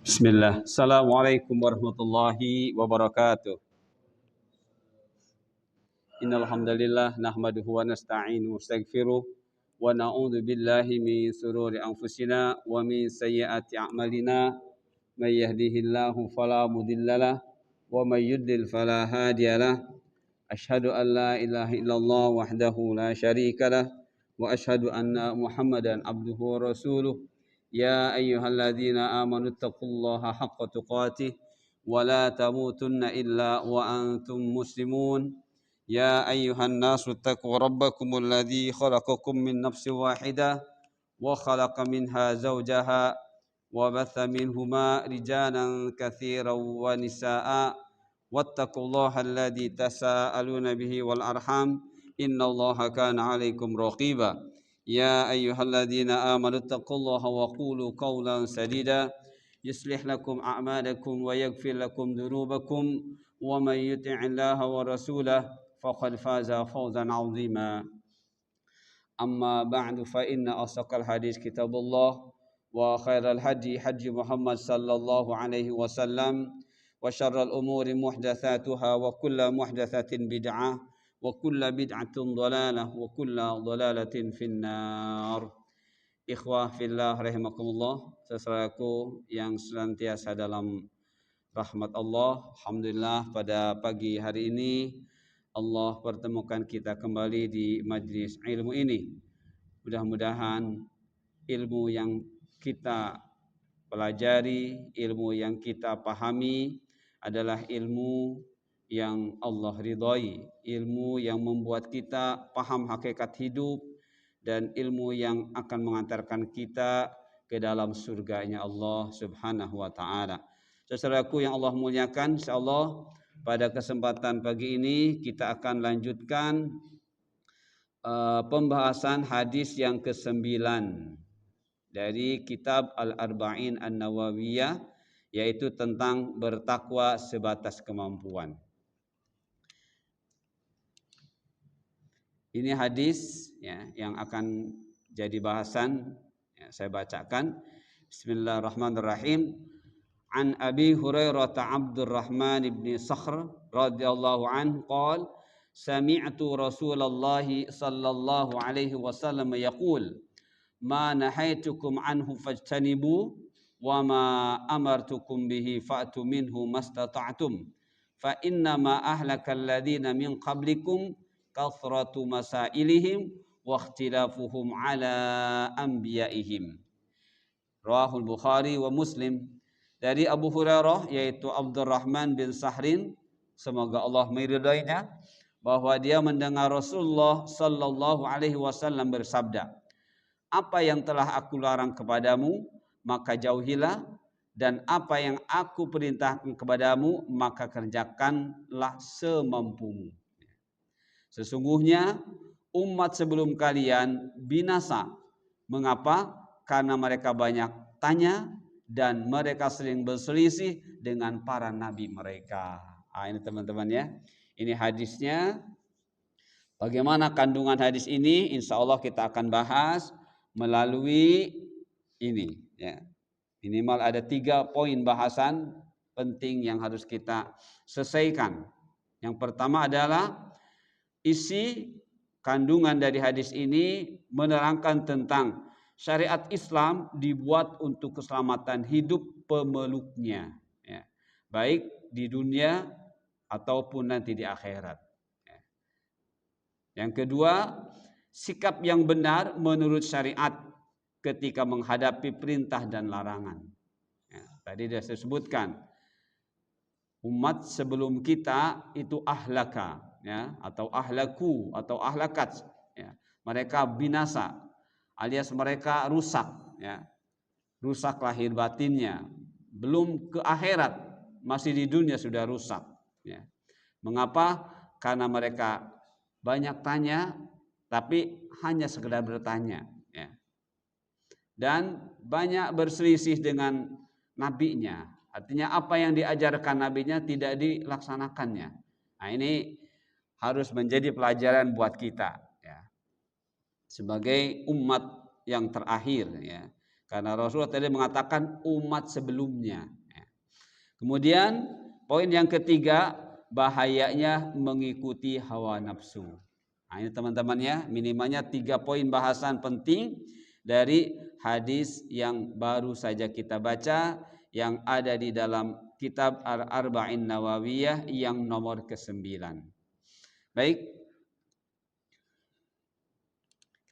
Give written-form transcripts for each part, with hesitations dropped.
Bismillah. Assalamualaikum warahmatullahi wabarakatuh. Innal hamdalillah nahmaduhu wa nasta'inuhu wa nastaghfiruh wa na'udzu billahi min shururi anfusina wa min sayyiati a'malina. May yahdihillahu fala mudhillalah wa may yudlil fala hadiyalah. Asyhadu an la ilaha illallah wahdahu la syarikalah wa asyhadu anna Muhammadan abduhu wa rasuluh. يا أيها الذين آمنوا اتقوا الله حق تقاته ولا تموتن إلا وأنتم مسلمون يا أيها الناس اتقوا ربكم الذي خلقكم من نفس واحدة وخلق منها زوجها وبث منهما رجالا كثيرا ونساء واتقوا الله الذي تساءلون به والأرحام إن الله كان عليكم رقيبا يا أيها الذين آمنوا اتقوا الله وقولوا قولا سديدا يصلح لكم أعمالكم ويغفر لكم ذنوبكم ومن يطع الله ورسوله فقد فاز فوزا عظيما أما بعد فإن أصدق الحديث كتاب الله وخير الهدي هدي محمد صلى الله عليه وسلم وشر الأمور محدثاتها وكل محدثة بدعة وكل بدعة ضلالة وكل ضلالة في النار. Ikhwah fillah rahimakumullah, saudaraku yang senantiasa dalam rahmat Allah. Alhamdulillah pada pagi hari ini Allah pertemukan kita kembali di majlis ilmu ini. Mudah-mudahan ilmu yang kita pelajari, ilmu yang kita pahami adalah ilmu yang Allah ridhai, ilmu yang membuat kita paham hakikat hidup, dan ilmu yang akan mengantarkan kita ke dalam surganya Allah subhanahu wa ta'ala. Saudaraku yang Allah muliakan, insyaallah pada kesempatan pagi ini kita akan lanjutkan pembahasan hadis yang ke-9 dari kitab Al-Arba'in An-Nawawiyah, yaitu tentang bertakwa sebatas kemampuan. Ini hadis ya, yang akan jadi bahasan ya, saya bacakan. Bismillahirrahmanirrahim. An Abi Hurairah Abdurrahman ibn Sakhr radhiyallahu anhu qala sami'tu Rasulullah sallallahu alaihi wasallam yaqul ma nahaitukum anhu fajtanibu wa ma amartukum bihi fa'tu minhu mastata'tum fa inna ma ahlakal ladzina min qablikum kathratu masailihim wa ikhtilafuhum ala anbiya'ihim. Rawahul Bukhari wa Muslim. Dari Abu Hurairah yaitu Abdurrahman bin Sahrin, semoga Allah meridainya, bahwa dia mendengar Rasulullah sallallahu alaihi wasallam bersabda, apa yang telah aku larang kepadamu maka jauhilah, dan apa yang aku perintahkan kepadamu maka kerjakanlah semampumu. Sesungguhnya umat sebelum kalian binasa. Mengapa? Karena mereka banyak tanya dan mereka sering berselisih dengan para nabi mereka. Ini teman-teman ya. Ini hadisnya. Bagaimana kandungan hadis ini? Insya Allah kita akan bahas melalui ini. Ya. Minimal ada 3 poin bahasan penting yang harus kita selesaikan. Yang pertama adalah isi kandungan dari hadis ini menerangkan tentang syariat Islam dibuat untuk keselamatan hidup pemeluknya, ya, baik di dunia ataupun nanti di akhirat. Ya. Yang kedua, sikap yang benar menurut syariat ketika menghadapi perintah dan larangan. Ya, tadi sudah saya sebutkan, umat sebelum kita itu ahlaka, ya, atau ahlaku atau ahlakat, ya. Mereka binasa alias mereka rusak, ya. Rusak lahir batinnya, belum ke akhirat, masih di dunia sudah rusak, ya. Mengapa? Karena mereka banyak tanya tapi hanya sekedar bertanya, ya. Dan banyak berselisih dengan nabinya. Artinya apa yang diajarkan nabinya tidak dilaksanakannya. Nah, ini harus menjadi pelajaran buat kita, ya, sebagai umat yang terakhir, ya. Karena Rasulullah tadi mengatakan umat sebelumnya. Kemudian poin yang ketiga, bahayanya mengikuti hawa nafsu. Nah, ini teman-teman ya, minimalnya 3 poin bahasan penting dari hadis yang baru saja kita baca, yang ada di dalam kitab Al-Arba'in Nawawiyah yang nomor ke-9. Baik,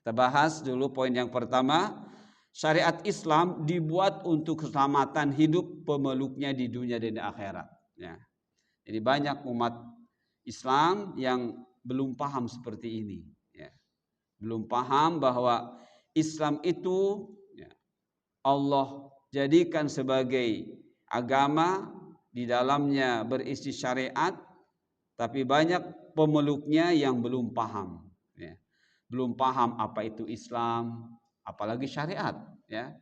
kita bahas dulu poin yang pertama. Syariat Islam dibuat untuk keselamatan hidup pemeluknya di dunia dan di akhirat. Ya. Jadi banyak umat Islam yang belum paham seperti ini. Ya. Belum paham bahwa Islam itu Allah jadikan sebagai agama, di dalamnya berisi syariat, tapi banyak pemeluknya yang belum paham. Ya. Belum paham apa itu Islam, apalagi syariat. Ya.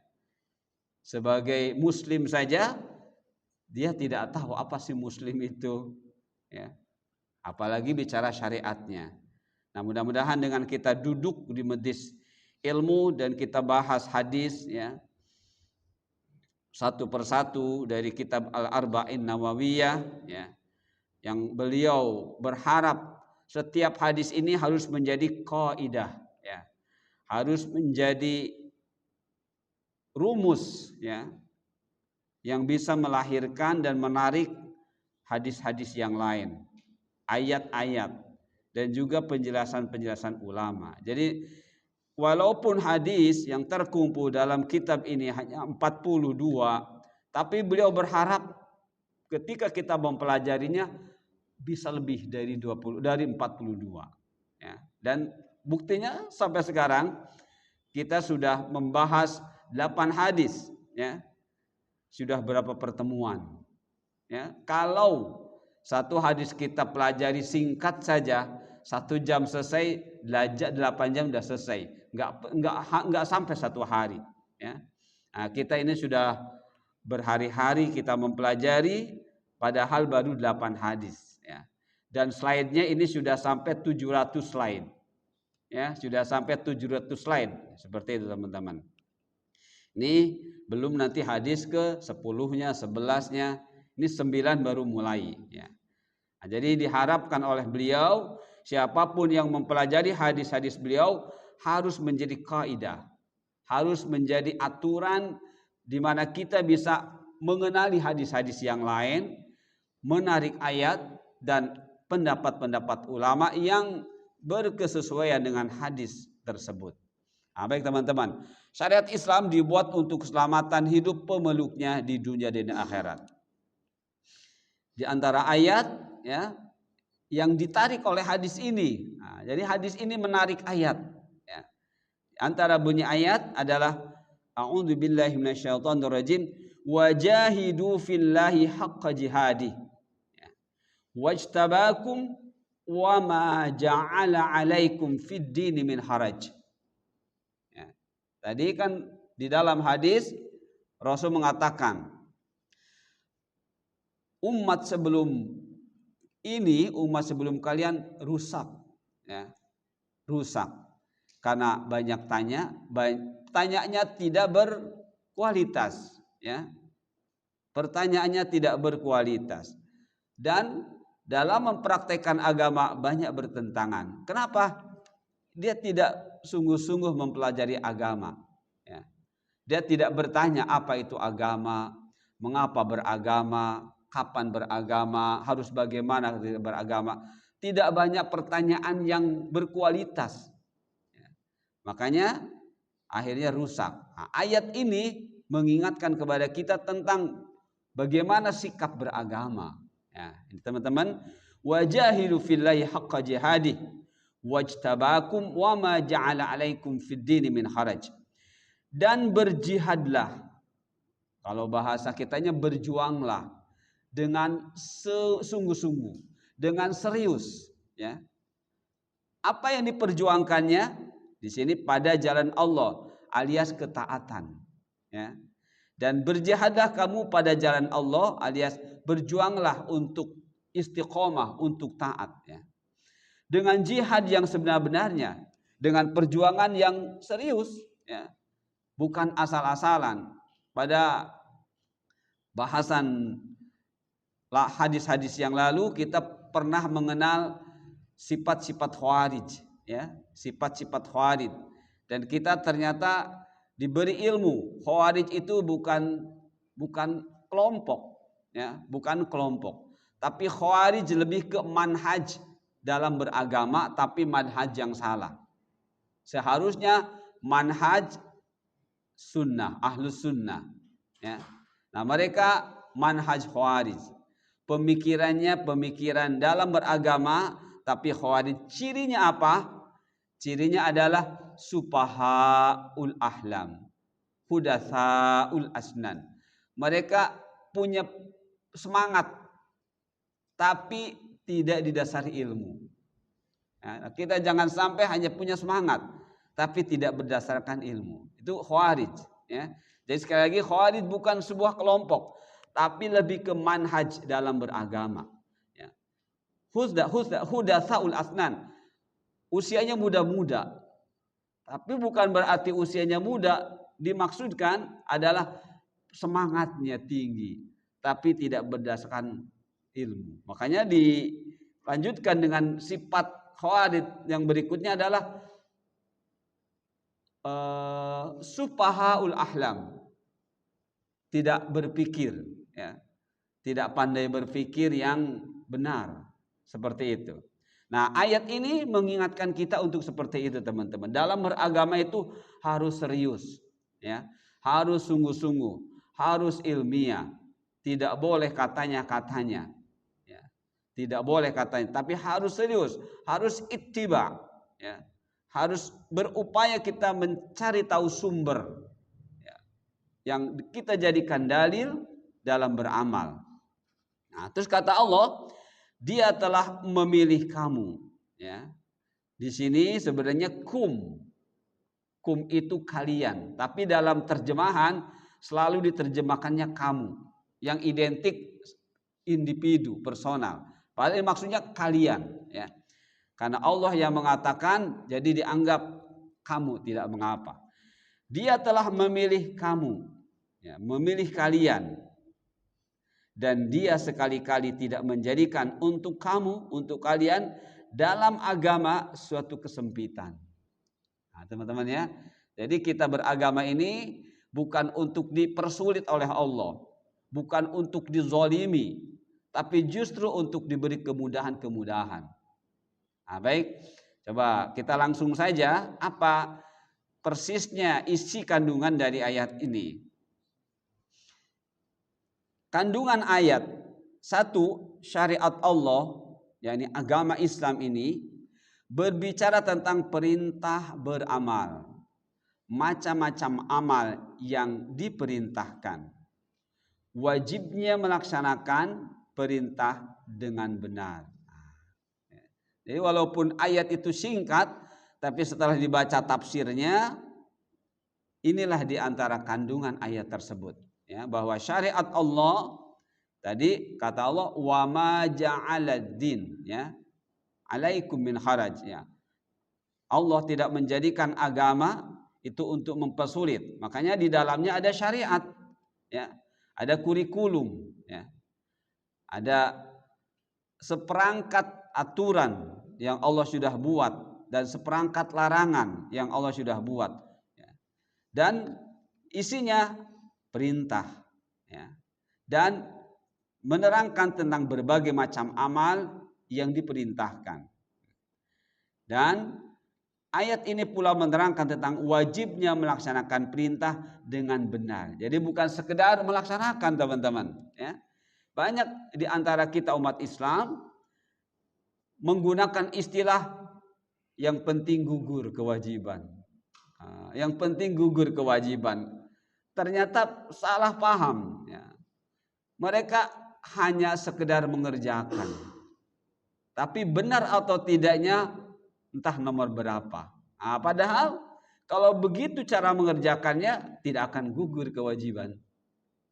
Sebagai Muslim saja, dia tidak tahu apa sih Muslim itu. Ya. Apalagi bicara syariatnya. Nah, mudah-mudahan dengan kita duduk di majelis ilmu dan kita bahas hadis, ya, satu persatu dari kitab Al-Arba'in Nawawiyah, ya, yang beliau berharap setiap hadis ini harus menjadi kaidah, ya, harus menjadi rumus, ya, yang bisa melahirkan dan menarik hadis-hadis yang lain, ayat-ayat, dan juga penjelasan-penjelasan ulama. Jadi walaupun hadis yang terkumpul dalam kitab ini hanya 42, tapi beliau berharap ketika kita mempelajarinya bisa lebih dari 42. Ya. Dan buktinya sampai sekarang kita sudah membahas 8 hadis, ya. Sudah berapa pertemuan? Ya. Kalau satu hadis kita pelajari singkat saja, 1 jam selesai, 8 jam sudah selesai. Enggak sampai 1 hari. Ya. Nah, kita ini sudah berhari-hari kita mempelajari, padahal baru 8 hadis. Ya. Dan slide-nya ini sudah sampai 700 slide. Ya, sudah sampai 700 slide. Seperti itu teman-teman. Ini belum nanti hadis ke 10-nya, 11-nya. Ini 9 baru mulai. Ya. Nah, jadi diharapkan oleh beliau, siapapun yang mempelajari hadis-hadis beliau harus menjadi kaidah, harus menjadi aturan di mana kita bisa mengenali hadis-hadis yang lain, menarik ayat dan pendapat-pendapat ulama yang berkesesuaian dengan hadis tersebut. Nah, baik teman-teman, syariat Islam dibuat untuk keselamatan hidup pemeluknya di dunia dan akhirat. Di antara ayat, ya, yang ditarik oleh hadis ini. Nah, jadi hadis ini menarik ayat. Ya. Antara bunyi ayat adalah A'udzubillahi minasyaitonirrajim, wajahidu fillahi haqqa jihadih. Ya. Wajtabakum wa ma ja'ala 'alaikum fid dini min haraj. Ya. Tadi kan di dalam hadis Rasul mengatakan umat sebelum ini, umat sebelum kalian rusak, ya, rusak karena banyak tanyanya tidak berkualitas, ya, pertanyaannya tidak berkualitas, dan dalam mempraktekkan agama banyak bertentangan. Kenapa? Dia tidak sungguh-sungguh mempelajari agama, ya. Dia tidak bertanya apa itu agama, mengapa beragama, kapan beragama, harus bagaimana beragama. Tidak banyak pertanyaan yang berkualitas. Makanya akhirnya rusak. Nah, ayat ini mengingatkan kepada kita tentang bagaimana sikap beragama. Ya, teman-teman, wajahilu fillahi haqqa jihadih wajtabakum wa ma ja'ala 'alaikum fid dini min haraj. Dan berjihadlah. Kalau bahasa kitanya berjuanglah dengan sungguh-sungguh, dengan serius, ya. Apa yang diperjuangkannya di sini pada jalan Allah alias ketaatan, ya. Dan berjihadlah kamu pada jalan Allah alias berjuanglah untuk istiqomah, untuk taat, ya. Dengan jihad yang sebenar-benarnya, dengan perjuangan yang serius, ya. bukan asal-asalan. Pada bahasan hadis-hadis yang lalu kita pernah mengenal sifat-sifat Khawarij, ya, sifat-sifat Khawarij. Dan kita ternyata diberi ilmu, Khawarij itu bukan kelompok, ya, bukan kelompok. Tapi Khawarij lebih ke manhaj dalam beragama, tapi manhaj yang salah. Seharusnya manhaj sunnah, ahlus sunnah, ya. Nah, mereka manhaj Khawarij. Pemikirannya pemikiran dalam beragama, tapi Khawarij cirinya apa? Cirinya adalah sufahaul ahlam, hudatsaul asnan. Mereka punya semangat tapi tidak didasari ilmu. Ya, kita jangan sampai hanya punya semangat tapi tidak berdasarkan ilmu. Itu Khawarij, ya. Jadi sekali lagi Khawarij bukan sebuah kelompok, tapi lebih ke manhaj dalam beragama. Ya. Hudatsaul asnan. Usianya muda-muda. Tapi bukan berarti usianya muda, dimaksudkan adalah semangatnya tinggi, tapi tidak berdasarkan ilmu. Makanya dilanjutkan dengan sifat Khawarij yang berikutnya adalah sufahaul ahlam, tidak berpikir, ya, tidak pandai berpikir yang benar, seperti itu. Nah, ayat ini mengingatkan kita untuk seperti itu, teman-teman. Dalam beragama itu harus serius, ya, harus sungguh-sungguh, harus ilmiah, tidak boleh katanya-katanya, ya, tidak boleh katanya, tapi harus serius, harus ittiba, ya, harus berupaya kita mencari tahu sumber, ya, yang kita jadikan dalil dalam beramal. Nah, terus kata Allah, Dia telah memilih kamu, ya. Di sini sebenarnya kum itu kalian, tapi dalam terjemahan selalu diterjemahkannya kamu, yang identik individu, personal. Padahal maksudnya kalian, ya. Karena Allah yang mengatakan, jadi dianggap kamu, tidak mengapa. Dia telah memilih kamu, ya, memilih kalian. Dan Dia sekali-kali tidak menjadikan untuk kamu, untuk kalian dalam agama suatu kesempitan. Nah, teman-teman, ya. Jadi kita beragama ini bukan untuk dipersulit oleh Allah, bukan untuk dizolimi, tapi justru untuk diberi kemudahan-kemudahan. Nah, baik, coba kita langsung saja apa persisnya isi kandungan dari ayat ini. Kandungan ayat, satu, syariat Allah, yakni agama Islam ini berbicara tentang perintah beramal, macam-macam amal yang diperintahkan, wajibnya melaksanakan perintah dengan benar. Jadi walaupun ayat itu singkat, tapi setelah dibaca tafsirnya, inilah di antara kandungan ayat tersebut. Ya, bahwa syariat Allah tadi kata Allah wa ma ja'alad-din, ya, alaikum min haraj, ya. Allah tidak menjadikan agama itu untuk mempersulit. Makanya di dalamnya ada syariat, ya. Ada kurikulum, ya. Ada seperangkat aturan yang Allah sudah buat dan seperangkat larangan yang Allah sudah buat, ya. Dan isinya perintah, ya, dan menerangkan tentang berbagai macam amal yang diperintahkan. Dan ayat ini pula menerangkan tentang wajibnya melaksanakan perintah dengan benar. Jadi bukan sekedar melaksanakan, teman-teman, ya. Banyak di antara kita umat Islam menggunakan istilah yang penting gugur kewajiban. Yang penting gugur kewajiban. Ternyata salah paham, ya. Mereka hanya sekedar mengerjakan, tapi benar atau tidaknya entah nomor berapa. Padahal kalau begitu cara mengerjakannya tidak akan gugur kewajiban,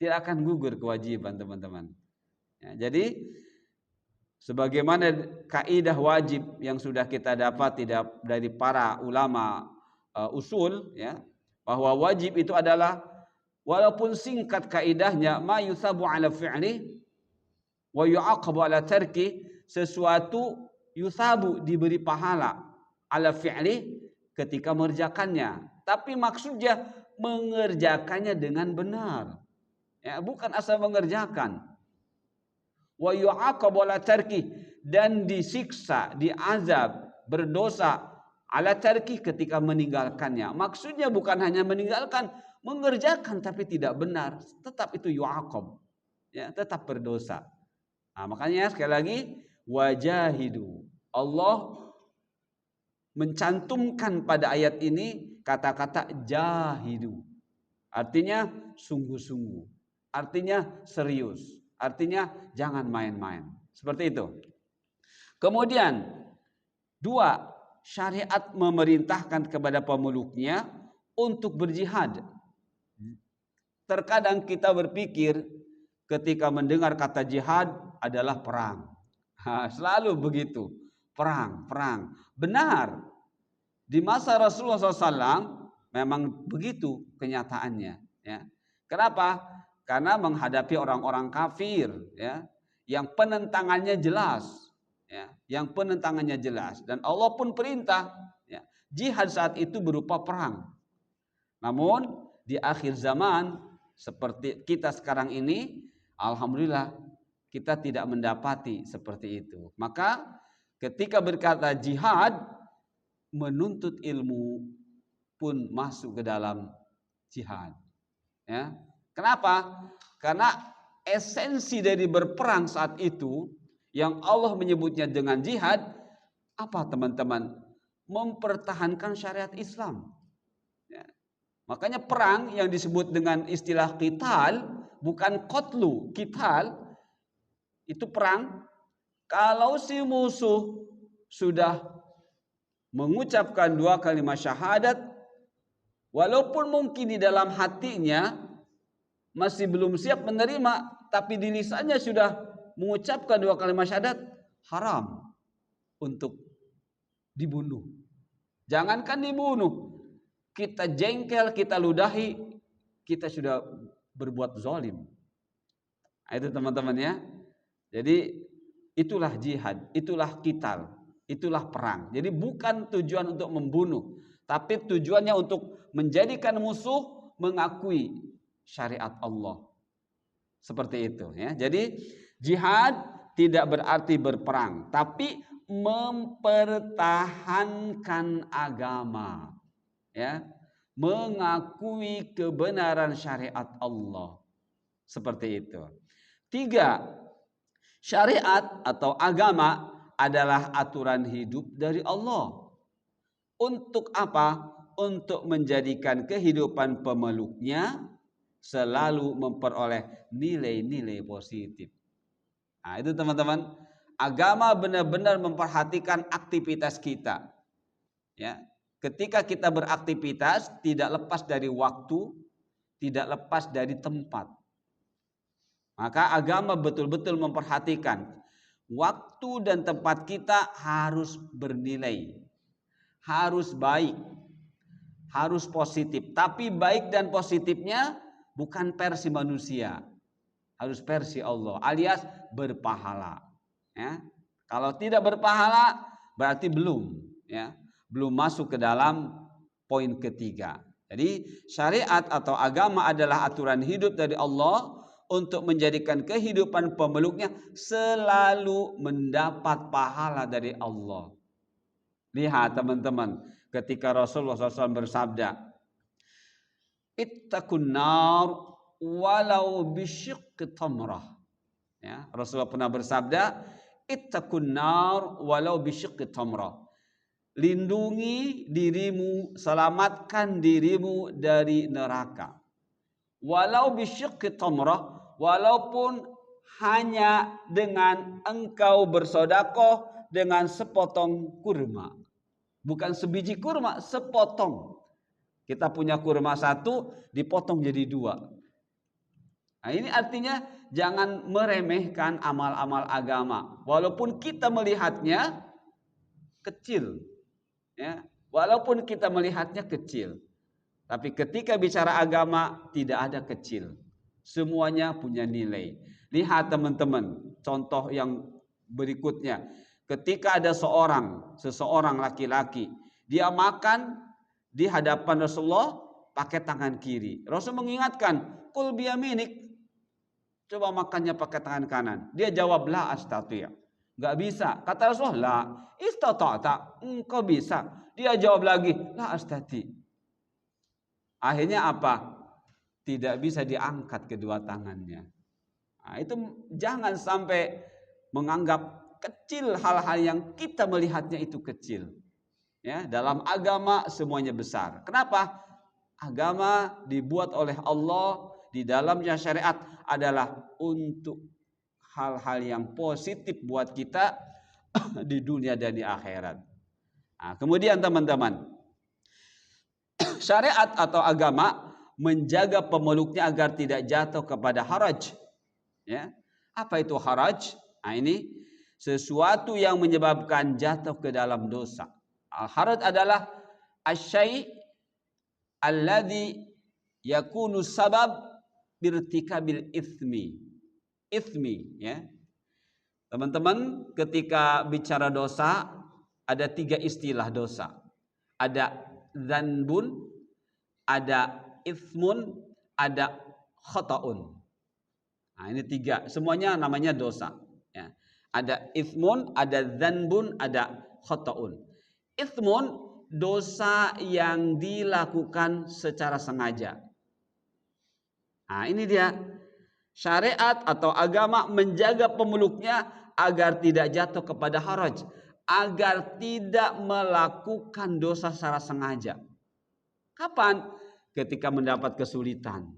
tidak akan gugur kewajiban, teman-teman. Ya, jadi sebagaimana kaidah wajib yang sudah kita dapat dari para ulama usul, ya, Bahwa wajib itu adalah walaupun singkat kaidahnya ma yusabu ala fi'li wa yu'aqabu ala tarki, sesuatu yusabu diberi pahala ala fi'li ketika mengerjakannya, tapi maksudnya mengerjakannya dengan benar, ya, bukan asal mengerjakan. Wa yu'aqabu ala tarki, dan disiksa, diazab, berdosa ala tarki ketika meninggalkannya. Maksudnya bukan hanya meninggalkan, mengerjakan tapi tidak benar, tetap itu yu'aqab, ya, tetap berdosa. Nah, makanya sekali lagi wajahidu, Allah mencantumkan pada ayat ini kata-kata jahidu, artinya sungguh-sungguh, artinya serius, artinya jangan main-main, seperti itu. Kemudian dua, syariat memerintahkan kepada pemeluknya untuk berjihad. Terkadang kita berpikir ketika mendengar kata jihad adalah perang. Selalu begitu, perang. Benar, di masa Rasulullah SAW memang begitu kenyataannya. Ya. Kenapa? Karena menghadapi orang-orang kafir, ya, yang penentangannya jelas. Ya, yang penentangannya jelas, dan Allah pun perintah, ya, jihad saat itu berupa perang. Namun di akhir zaman seperti kita sekarang ini, alhamdulillah kita tidak mendapati seperti itu. Maka ketika berkata jihad, menuntut ilmu pun masuk ke dalam jihad. Ya. Kenapa? Karena esensi dari berperang saat itu yang Allah menyebutnya dengan jihad, apa teman-teman? Mempertahankan syariat Islam. Ya. Makanya perang yang disebut dengan istilah qital, bukan qatlu, qital itu perang. Kalau si musuh sudah mengucapkan 2 kalimat syahadat, walaupun mungkin di dalam hatinya masih belum siap menerima, tapi di lisannya sudah mengucapkan 2 kalimat syahadat, haram untuk dibunuh. Jangankan dibunuh, kita jengkel, kita ludahi, kita sudah berbuat zalim. Itu teman-teman ya. Jadi itulah jihad, itulah qital, itulah perang. Jadi bukan tujuan untuk membunuh, tapi tujuannya untuk menjadikan musuh mengakui syariat Allah. Seperti itu ya. Jadi jihad tidak berarti berperang, tapi mempertahankan agama, ya, mengakui kebenaran syariat Allah, seperti itu. 3, syariat atau agama adalah aturan hidup dari Allah. Untuk apa? Untuk menjadikan kehidupan pemeluknya selalu memperoleh nilai-nilai positif. Nah, itu teman-teman, agama benar-benar memperhatikan aktivitas kita. Ya, ketika kita beraktivitas tidak lepas dari waktu, tidak lepas dari tempat. Maka agama betul-betul memperhatikan waktu dan tempat kita harus bernilai, harus baik, harus positif. Tapi baik dan positifnya bukan versi manusia, harus versi Allah, alias berpahala. Ya. Kalau tidak berpahala berarti belum, ya, belum masuk ke dalam poin ketiga. Jadi syariat atau agama adalah aturan hidup dari Allah untuk menjadikan kehidupan pemeluknya selalu mendapat pahala dari Allah. Lihat teman-teman, ketika Rasulullah SAW bersabda, ittaqun nar walau bisyiqqi tamrah. Ya, Rasulullah pernah bersabda, ittaqun nar walau bisyiqqi tamrah. Lindungi dirimu, selamatkan dirimu dari neraka. Walau bisyiqqi tamrah, walaupun hanya dengan engkau bersedekah dengan sepotong kurma. Bukan sebiji kurma, sepotong. Kita punya kurma 1, dipotong jadi 2. Nah, ini artinya jangan meremehkan amal-amal agama. Walaupun kita melihatnya kecil. Ya, walaupun kita melihatnya kecil. Tapi ketika bicara agama tidak ada kecil. Semuanya punya nilai. Lihat teman-teman, contoh yang berikutnya. Ketika ada seseorang laki-laki, dia makan di hadapan Rasulullah pakai tangan kiri. Rasul mengingatkan, "Kul biyaminik." Coba makannya pakai tangan kanan. Dia jawab, "La astati'." Enggak bisa. Kata Rasulullah, "La istata'ta." Engkau bisa. Dia jawab lagi, "La astati'." Akhirnya apa? Tidak bisa diangkat kedua tangannya. Nah, itu jangan sampai menganggap kecil hal-hal yang kita melihatnya itu kecil. Ya, dalam agama semuanya besar. Kenapa? Agama dibuat oleh Allah, di dalamnya syariat adalah untuk hal-hal yang positif buat kita di dunia dan di akhirat. Nah, kemudian teman-teman, syariat atau agama menjaga pemeluknya agar tidak jatuh kepada haraj. Ya. Apa itu haraj? Nah, ini sesuatu yang menyebabkan jatuh ke dalam dosa. Al-haraj adalah asyai' alladhi yakunu sabab birtikabil ithmi. Ithmi, ya. Teman-teman, ketika bicara dosa ada 3 istilah dosa. Ada dzanbun, ada ithmun, ada khata'un. Nah, ini 3, semuanya namanya dosa. Ya. Ada ithmun, ada dzanbun, ada khata'un. Ithmun, dosa yang dilakukan secara sengaja. Nah, ini dia. Syariat atau agama menjaga pemeluknya agar tidak jatuh kepada haraj, agar tidak melakukan dosa secara sengaja. Kapan? Ketika mendapat kesulitan.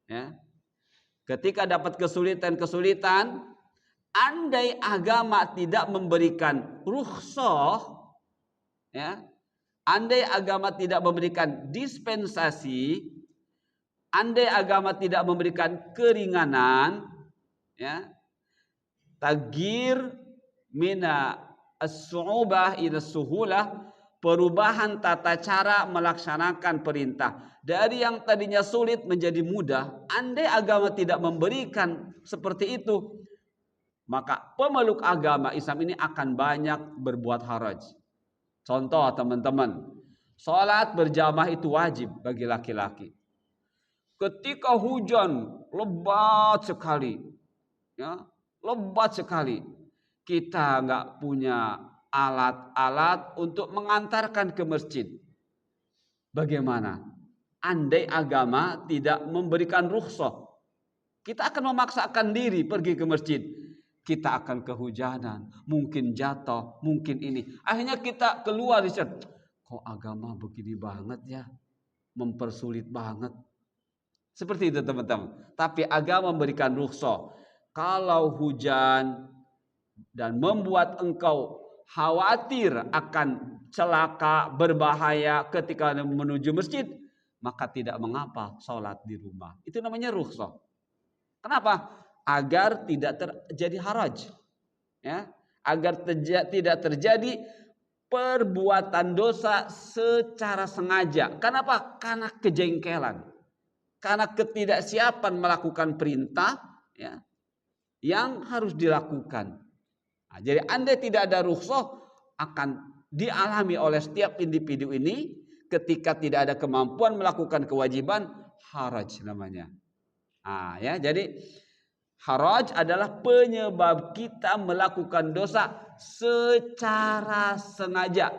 Ya. Ketika dapat kesulitan, andai agama tidak memberikan rukhsah, ya, andai agama tidak memberikan dispensasi, andai agama tidak memberikan keringanan, ya, tagir mina as-su'ubah ila suhulah, perubahan tata cara melaksanakan perintah dari yang tadinya sulit menjadi mudah. Andai agama tidak memberikan seperti itu, maka pemeluk agama Islam ini akan banyak berbuat haraj. Contoh teman-teman, sholat berjamaah itu wajib bagi laki-laki. Ketika hujan lebat sekali, ya, lebat sekali, kita nggak punya alat-alat untuk mengantarkan ke masjid. Bagaimana? Andai agama tidak memberikan rukhsah, kita akan memaksakan diri pergi ke masjid. Kita akan kehujanan, mungkin jatuh, mungkin ini. Akhirnya kita keluar di sana. Kok agama begini banget ya? Mempersulit banget. Seperti itu teman-teman. Tapi agama memberikan rukhsah. Kalau hujan dan membuat engkau khawatir akan celaka, berbahaya ketika menuju masjid, maka tidak mengapa sholat di rumah. Itu namanya rukhsah. Kenapa? Agar tidak terjadi haraj, ya, agar tidak terjadi perbuatan dosa secara sengaja. Kenapa? Karena kejengkelan, karena ketidaksiapan melakukan perintah, ya, yang harus dilakukan. Nah, jadi andai tidak ada rukhsah, akan dialami oleh setiap individu ini ketika tidak ada kemampuan melakukan kewajiban, haraj namanya. Nah, ya, jadi haraj adalah penyebab kita melakukan dosa secara sengaja.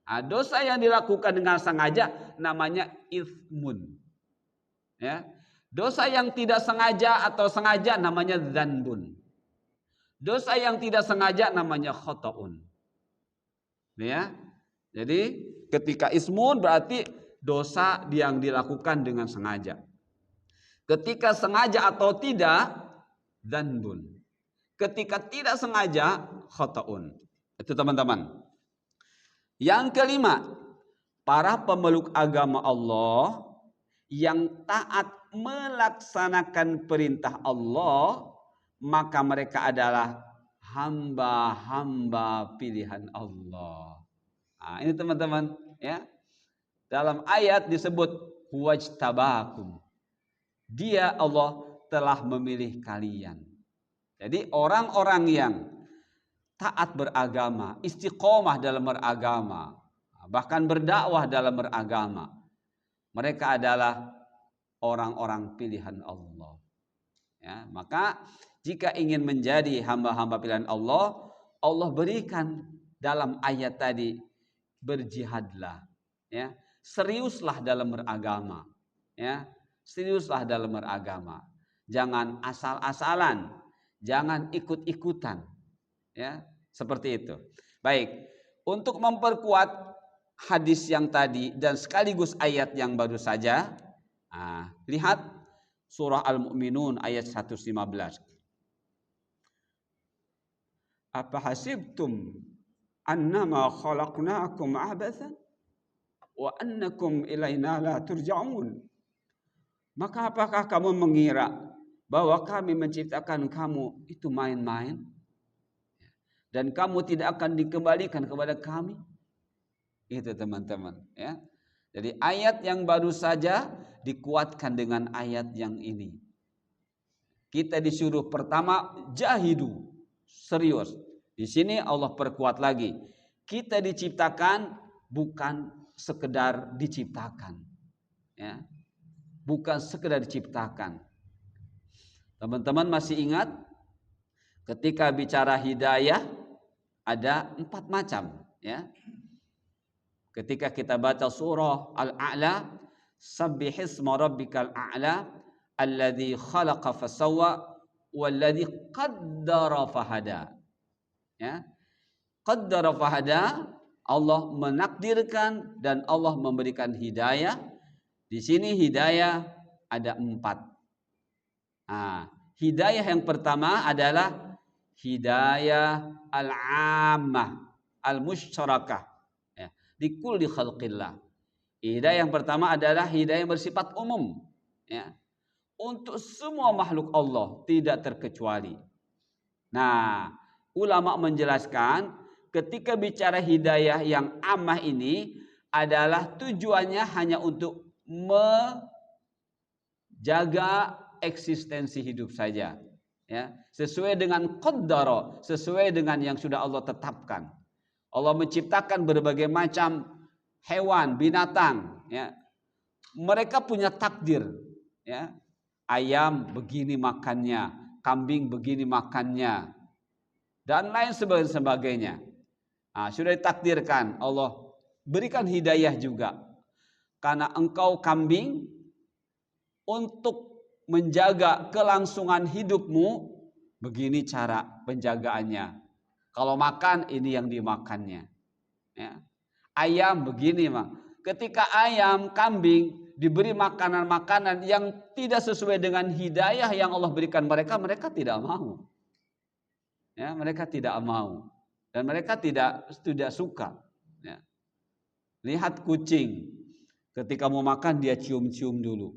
Nah, dosa yang dilakukan dengan sengaja namanya ithmun. Ya. Dosa yang tidak sengaja atau sengaja namanya dzanbun. Dosa yang tidak sengaja namanya khata'un. Ya. Jadi ketika ismun berarti dosa yang dilakukan dengan sengaja. Ketika sengaja atau tidak, dzanbun. Ketika tidak sengaja, khata'un. Itu teman-teman. Yang kelima, para pemeluk agama Allah yang taat melaksanakan perintah Allah, maka mereka adalah hamba-hamba pilihan Allah. Nah, ini teman-teman, ya. Dalam ayat disebut huwajtabakum. Dia Allah telah memilih kalian. Jadi orang-orang yang taat beragama, istiqomah dalam beragama, bahkan berdakwah dalam beragama, mereka adalah orang-orang pilihan Allah. Ya, maka jika ingin menjadi hamba-hamba pilihan Allah, Allah berikan dalam ayat tadi, berjihadlah, ya, seriuslah dalam beragama, ya, seriuslah dalam beragama. Jangan asal-asalan, jangan ikut-ikutan, ya, seperti itu. Baik, untuk memperkuat hadis yang tadi dan sekaligus ayat yang baru saja, lihat surah Al-Mu'minun ayat 115. Apa hasibtum annama khalaqnakum abathan wa annakum ilaina la turja'un. Maka apakah kamu mengira bahwa kami menciptakan kamu itu main-main dan kamu tidak akan dikembalikan kepada kami? Itu teman-teman, ya. Jadi ayat yang baru saja dikuatkan dengan ayat yang ini. Kita disuruh pertama jahidu, serius. Di sini Allah perkuat lagi. Kita diciptakan bukan sekedar diciptakan, ya. Bukan sekedar diciptakan. Teman-teman masih ingat ketika bicara hidayah ada 4 macam, ya. Ketika kita baca surah Al-A'la, sabbihisma rabbikal a'la alladzi khalaqa fasawwa walladzi qaddara fahada. Ya. Qaddara fahada, Allah menakdirkan dan Allah memberikan hidayah. Di sini hidayah ada 4. Hidayah yang pertama adalah hidayah al-ammah, al-musyarakah, ya, di kulli khalqillah. Hidayah yang pertama adalah hidayah yang bersifat umum, ya, untuk semua makhluk Allah tidak terkecuali. Nah, ulama menjelaskan ketika bicara hidayah yang ammah ini adalah tujuannya hanya untuk menjaga eksistensi hidup saja, ya, sesuai dengan qaddara, sesuai dengan yang sudah Allah tetapkan. Allah menciptakan berbagai macam hewan, binatang, ya. Mereka punya takdir, ya. Ayam begini makannya, kambing begini makannya, dan lain sebagainya. Sudah ditakdirkan, Allah berikan hidayah juga. Karena engkau kambing, untuk menjaga kelangsungan hidupmu, begini cara penjagaannya. Kalau makan, ini yang dimakannya, ya. Ayam begini, ketika ayam, kambing diberi makanan-makanan yang tidak sesuai dengan hidayah yang Allah berikan mereka, mereka tidak mau, ya, mereka tidak mau dan mereka tidak suka, ya. Lihat kucing, ketika mau makan dia cium-cium dulu,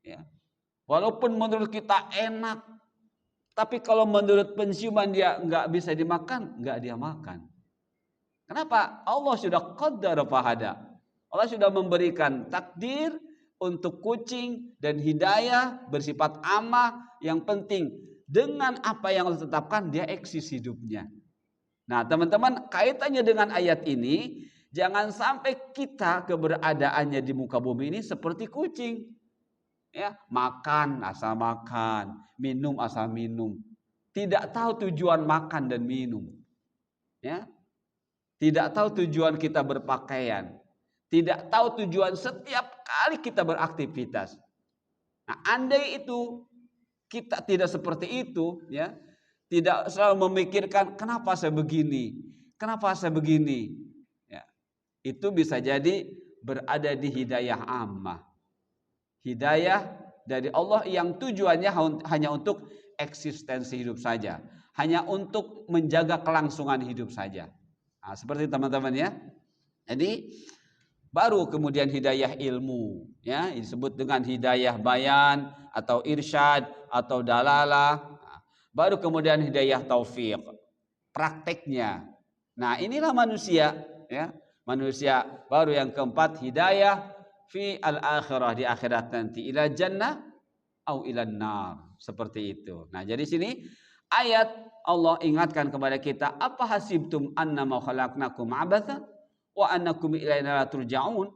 ya. Walaupun menurut kita enak, tapi kalau menurut penciuman dia nggak bisa dimakan, nggak dia makan. Kenapa? Allah sudah qaddara fahada. Allah sudah memberikan takdir untuk kucing dan hidayah bersifat ammah. Yang penting dengan apa yang Allah tetapkan dia eksis hidupnya. Nah, teman-teman, kaitannya dengan ayat ini, jangan sampai kita keberadaannya di muka bumi ini seperti kucing. Ya, makan asal makan, minum asal minum. Tidak tahu tujuan makan dan minum. Ya. Tidak tahu tujuan kita berpakaian. Tidak tahu tujuan setiap kali kita beraktivitas. Nah, andai itu kita tidak seperti itu, ya, tidak selalu memikirkan kenapa saya begini, kenapa saya begini, ya, itu bisa jadi berada di hidayah ammah. Hidayah dari Allah yang tujuannya hanya untuk eksistensi hidup saja, hanya untuk menjaga kelangsungan hidup saja. Nah, seperti teman-teman, ya. Jadi baru kemudian hidayah ilmu, ya, disebut dengan hidayah bayan atau irsyad atau dalalah. Baru kemudian hidayah taufik, prakteknya. Nah, inilah manusia, ya. manusia baru yang keempat, hidayah fi al-akhirah, di akhirat nanti, ila jannah au ila nar, seperti itu. Nah, jadi sini ayat Allah ingatkan kepada kita, apa hasibtum annama khalaqnakum abatha wa annakum ilaina la turja'un?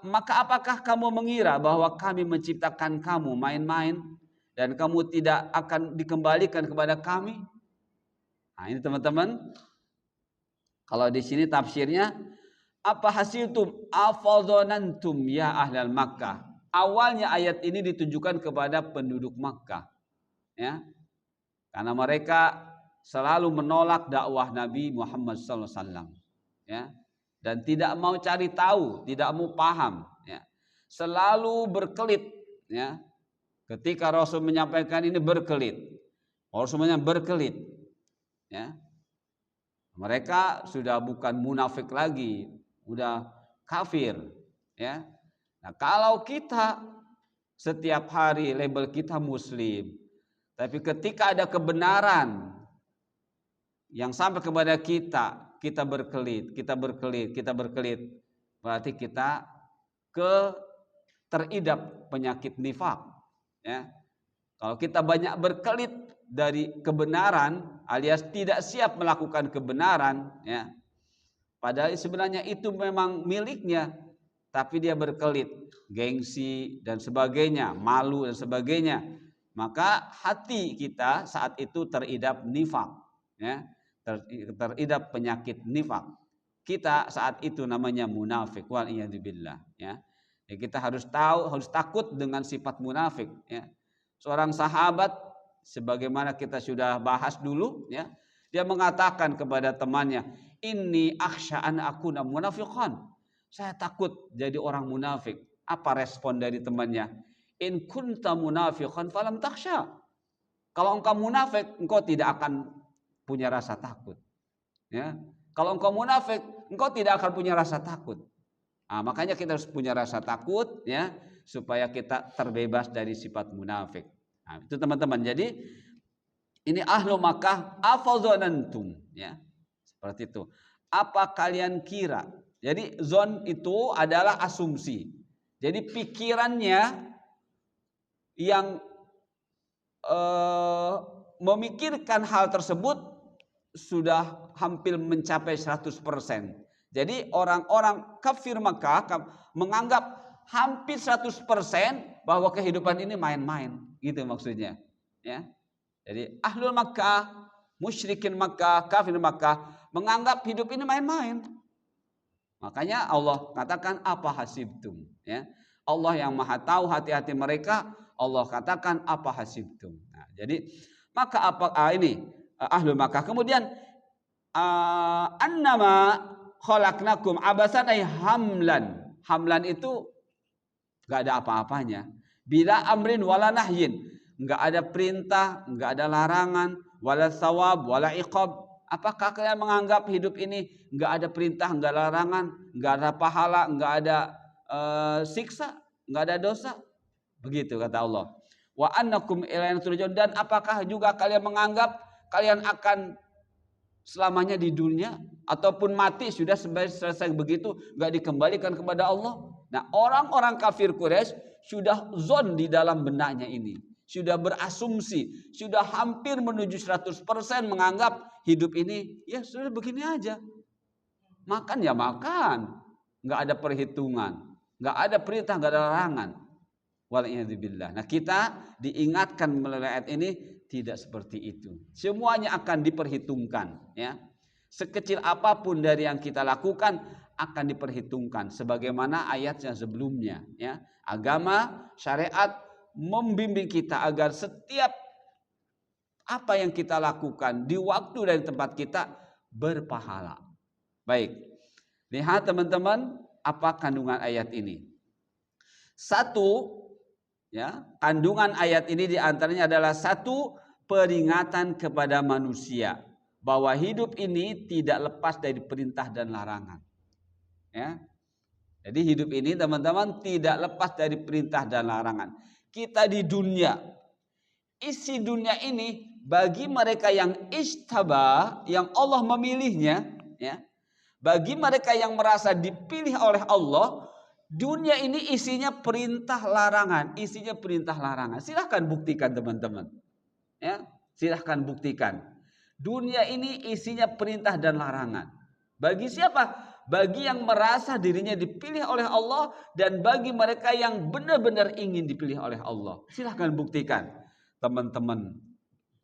Maka apakah kamu mengira bahwa kami menciptakan kamu main-main dan kamu tidak akan dikembalikan kepada kami? Nah, ini teman-teman, kalau di sini tafsirnya, apa hasiltum afadhanantum ya ahlal Makkah. Awalnya ayat ini ditujukan kepada penduduk Makkah, ya. Karena mereka selalu menolak dakwah Nabi Muhammad SAW, ya. Dan tidak mau cari tahu, tidak mau paham, ya. Selalu berkelit, ya. Ketika Rasul menyampaikan ini berkelit. Rasulnya berkelit, ya. Mereka sudah bukan munafik lagi, udah kafir, ya. Nah, kalau kita setiap hari label kita muslim, tapi ketika ada kebenaran yang sampai kepada kita, kita berkelit, berarti kita teridap penyakit nifak, ya. Kalau kita banyak berkelit dari kebenaran alias tidak siap melakukan kebenaran, ya, padahal sebenarnya itu memang miliknya, tapi dia berkelit, gengsi dan sebagainya, malu dan sebagainya, maka hati kita saat itu teridap nifak, ya, teridap penyakit nifak. Kita saat itu namanya munafik, wal iyadzubillah, ya. Kita harus tahu, harus takut dengan sifat munafik, ya. Seorang sahabat, sebagaimana kita sudah bahas dulu, ya, dia mengatakan kepada temannya, inni akhsha an akuna munafiqan, saya takut jadi orang munafik. Apa respon dari temannya? In kunta munafiqan falam takhsha, kalau engkau munafik engkau tidak akan punya rasa takut, ya. Kalau engkau munafik engkau tidak akan punya rasa takut. Nah, makanya kita harus punya rasa takut, ya, supaya kita terbebas dari sifat munafik. Nah, itu teman-teman. Jadi ini ahlu Makkah afadhanantum, ya. Seperti itu. Apa kalian kira? Jadi zon itu adalah asumsi. Jadi pikirannya yang memikirkan hal tersebut sudah hampir mencapai 100%. Jadi orang-orang kafir Makkah menganggap hampir 100% bahwa kehidupan ini main-main, gitu maksudnya, ya. Jadi ahlul Makkah, musyrikin Makkah, kafir Makkah menganggap hidup ini main-main. Makanya Allah katakan apa hasibtum, ya. Allah yang maha tahu hati-hati mereka, Allah katakan apa hasibtum. Nah, jadi maka ini ahlul Makkah. Kemudian annama khalaqnakum abasan ay hamlan. Hamlan itu enggak ada apa-apanya. Bila amrin wala nahyin, enggak ada perintah, enggak ada larangan, wala thawab wala iqab. Apakah kalian menganggap hidup ini enggak ada perintah, enggak ada larangan, enggak ada pahala, enggak ada siksa, enggak ada dosa? Begitu kata Allah. Wa annakum ilaina turja'un, dan apakah juga kalian menganggap kalian akan selamanya di dunia ataupun mati sudah selesai begitu, enggak dikembalikan kepada Allah? Nah, orang-orang kafir Quraisy sudah zon di dalam benaknya ini, sudah berasumsi, sudah hampir menuju 100% menganggap hidup ini ya sudah begini aja. Makan ya makan, enggak ada perhitungan, enggak ada perintah, enggak ada larangan. Wal'iyadzubillah. Nah, kita diingatkan melalui ayat ini tidak seperti itu. Semuanya akan diperhitungkan, ya. Sekecil apapun dari yang kita lakukan akan diperhitungkan sebagaimana ayat yang sebelumnya, ya. Agama, syariat membimbing kita agar setiap apa yang kita lakukan di waktu dan tempat kita berpahala. Baik. Lihat teman-teman apa kandungan ayat ini. Satu, ya, kandungan ayat ini diantaranya adalah satu, peringatan kepada manusia bahwa hidup ini tidak lepas dari perintah dan larangan, ya. Jadi hidup ini teman-teman tidak lepas dari perintah dan larangan. Kita di dunia, isi dunia ini bagi mereka yang istaba, yang Allah memilihnya, ya, Bagi mereka yang merasa dipilih oleh Allah, dunia ini isinya perintah larangan, Silahkan buktikan teman-teman. Ya, silahkan buktikan. Dunia ini isinya perintah dan larangan. Bagi siapa? Bagi yang merasa dirinya dipilih oleh Allah dan bagi mereka yang benar-benar ingin dipilih oleh Allah. Silahkan buktikan. Teman-teman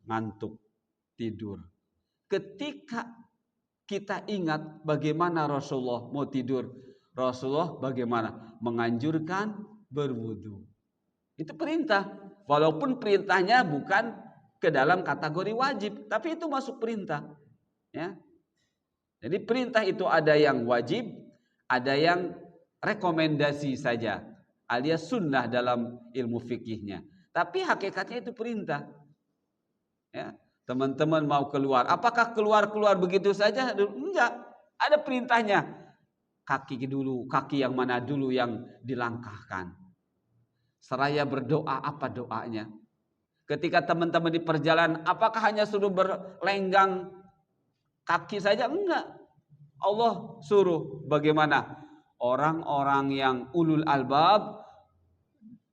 ngantuk, tidur. Ketika kita ingat bagaimana Rasulullah mau tidur, Rasulullah bagaimana? Menganjurkan berwudu. Itu perintah. Walaupun perintahnya bukan ke dalam kategori wajib, tapi itu masuk perintah. Ya. Jadi perintah itu ada yang wajib, ada yang rekomendasi saja, alias sunnah dalam ilmu fikihnya. Tapi hakikatnya itu perintah. Ya. Teman-teman mau keluar, apakah keluar begitu saja? Enggak, ada perintahnya. Kaki yang mana dulu yang dilangkahkan. Seraya berdoa, apa doanya? Ketika teman-teman di perjalanan, apakah hanya suruh berlenggang kaki saja? Enggak. Allah suruh bagaimana? Orang-orang yang ulul albab